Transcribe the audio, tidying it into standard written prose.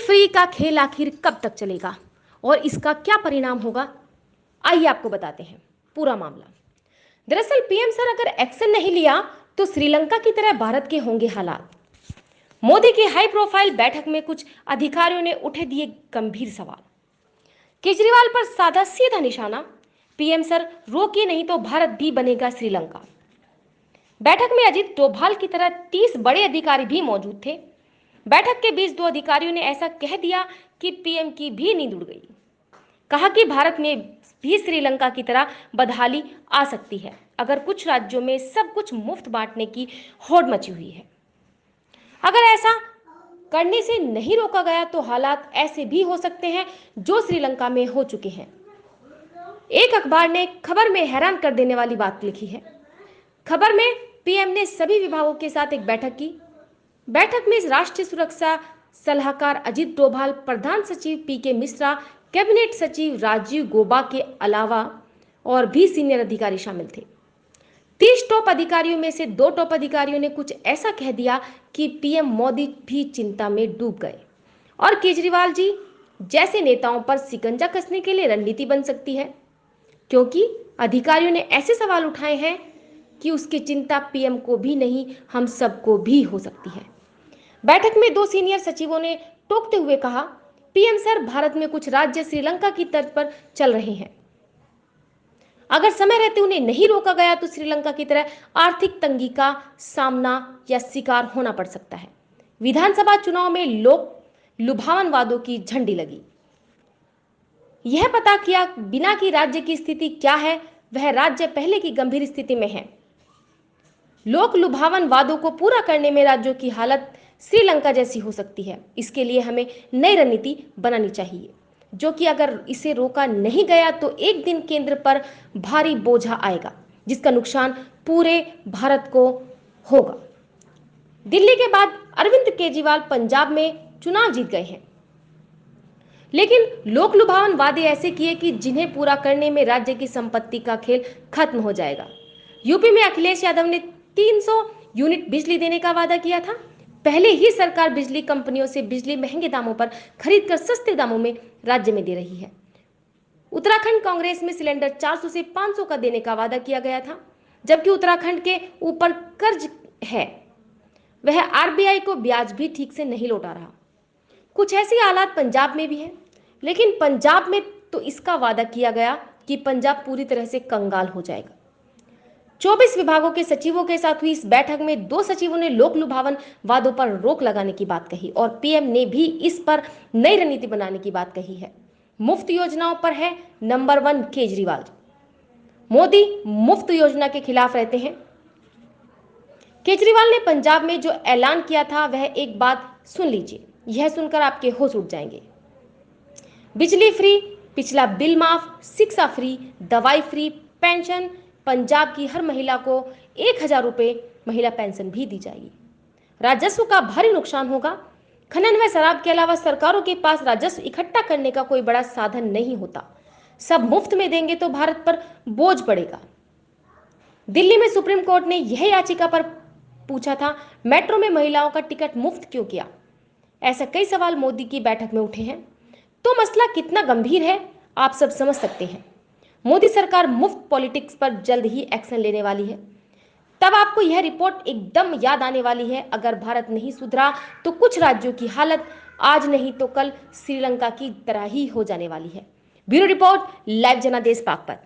Free का खेल आखिर कब तक चलेगा और इसका क्या परिणाम होगा, आइए आपको बताते हैं पूरा मामला। दरअसल पीएम सर अगर एक्शन नहीं लिया तो श्रीलंका की तरह भारत के होंगे हालात। मोदी की हाई प्रोफाइल बैठक में कुछ अधिकारियों ने उठे दिए गंभीर सवाल। केजरीवाल पर साधा सीधा निशाना, पीएम सर रोकिए नहीं तो भारत भी बनेगा श्रीलंका। बैठक में अजीत डोभाल की तरह 30 बड़े अधिकारी भी मौजूद थे। बैठक के बीच दो अधिकारियों ने ऐसा कह दिया कि पीएम की भी नींद उड़ गई। कहा कि भारत में भी श्रीलंका की तरह बदहाली आ सकती है अगर कुछ राज्यों में सब कुछ मुफ्त बांटने की होड़ मची हुई है। अगर ऐसा करने से नहीं रोका गया तो हालात ऐसे भी हो सकते हैं जो श्रीलंका में हो चुके हैं। एक अखबार ने खबर में हैरान कर देने वाली बात लिखी है। खबर में पीएम ने सभी विभागों के साथ एक बैठक की। बैठक में राष्ट्रीय सुरक्षा सलाहकार अजीत डोभाल, प्रधान सचिव पीके मिश्रा, कैबिनेट सचिव राजीव गौबा के अलावा और भी सीनियर अधिकारी शामिल थे। 30 टॉप अधिकारियों में से 2 टॉप अधिकारियों ने कुछ ऐसा कह दिया कि पीएम मोदी भी चिंता में डूब गए और केजरीवाल जी जैसे नेताओं पर शिकंजा कसने के लिए रणनीति बन सकती है, क्योंकि अधिकारियों ने ऐसे सवाल उठाए हैं कि उसकी चिंता पीएम को भी नहीं, हम सबको भी हो सकती है। बैठक में 2 सीनियर सचिवों ने टोकते हुए कहा, पीएम सर भारत में कुछ राज्य श्रीलंका की तर्ज पर चल रहे हैं। अगर समय रहते उन्हें नहीं रोका गया तो श्रीलंका की तरह आर्थिक तंगी का सामना या शिकार होना पड़ सकता है। विधानसभा चुनाव में लोक लुभावन वादों की झंडी लगी। यह पता किया बिना कि राज्य की स्थिति क्या है, वह राज्य पहले की गंभीर स्थिति में है। लोक लुभावन वादों को पूरा करने में राज्यों की हालत श्रीलंका जैसी हो सकती है। इसके लिए हमें नई रणनीति बनानी चाहिए, जो कि अगर इसे रोका नहीं गया तो एक दिन केंद्र पर भारी बोझा आएगा, जिसका नुकसान पूरे भारत को होगा। दिल्ली के बाद अरविंद केजरीवाल पंजाब में चुनाव जीत गए हैं, लेकिन लोक लुभावन वादे ऐसे किए कि जिन्हें पूरा करने में राज्य की संपत्ति का खेल खत्म हो जाएगा। यूपी में अखिलेश यादव ने 300 यूनिट बिजली देने का वादा किया था। पहले ही सरकार बिजली कंपनियों से बिजली महंगे दामों पर खरीदकर सस्ते दामों में राज्य में दे रही है। उत्तराखंड कांग्रेस में सिलेंडर 400 से 500 का देने का वादा किया गया था, जबकि उत्तराखंड के ऊपर कर्ज है, वह आरबीआई को ब्याज भी ठीक से नहीं लौटा रहा। कुछ ऐसी हालात पंजाब में भी है, लेकिन पंजाब में तो इसका वादा किया गया कि पंजाब पूरी तरह से कंगाल हो जाएगा। 24 विभागों के सचिवों के साथ हुई इस बैठक में 2 सचिवों ने लोक लुभावन वादों पर रोक लगाने की बात कही और पीएम ने भी इस पर नई रणनीति बनाने की बात कही है। मुफ्त योजनाओं पर है नंबर 1 केजरीवाल। मोदी मुफ्त योजना के खिलाफ रहते हैं। केजरीवाल ने पंजाब में जो ऐलान किया था वह एक बात सुन लीजिए, यह सुनकर आपके होश उड़ जाएंगे। बिजली फ्री, पिछला बिल माफ, शिक्षा फ्री, दवाई फ्री, पेंशन, पंजाब की हर महिला को 1000 रुपए महिला पेंशन भी दी जाएगी। राजस्व का भारी नुकसान होगा। खनन व शराब के अलावा सरकारों के पास राजस्व इकट्ठा करने का कोई बड़ा साधन नहीं होता। सब मुफ्त में देंगे तो भारत पर बोझ पड़ेगा। दिल्ली में सुप्रीम कोर्ट ने यह याचिका पर पूछा था, मेट्रो में महिलाओं का टिकट मुफ्त क्यों किया? ऐसा कई सवाल मोदी की बैठक में उठे हैं। तो मसला कितना गंभीर है आप सब समझ सकते हैं। मोदी सरकार मुफ्त पॉलिटिक्स पर जल्द ही एक्शन लेने वाली है। तब आपको यह रिपोर्ट एकदम याद आने वाली है, अगर भारत नहीं सुधरा तो कुछ राज्यों की हालत आज नहीं तो कल श्रीलंका की तरह ही हो जाने वाली है। ब्यूरो रिपोर्ट, लाइव जनादेश पाक पर।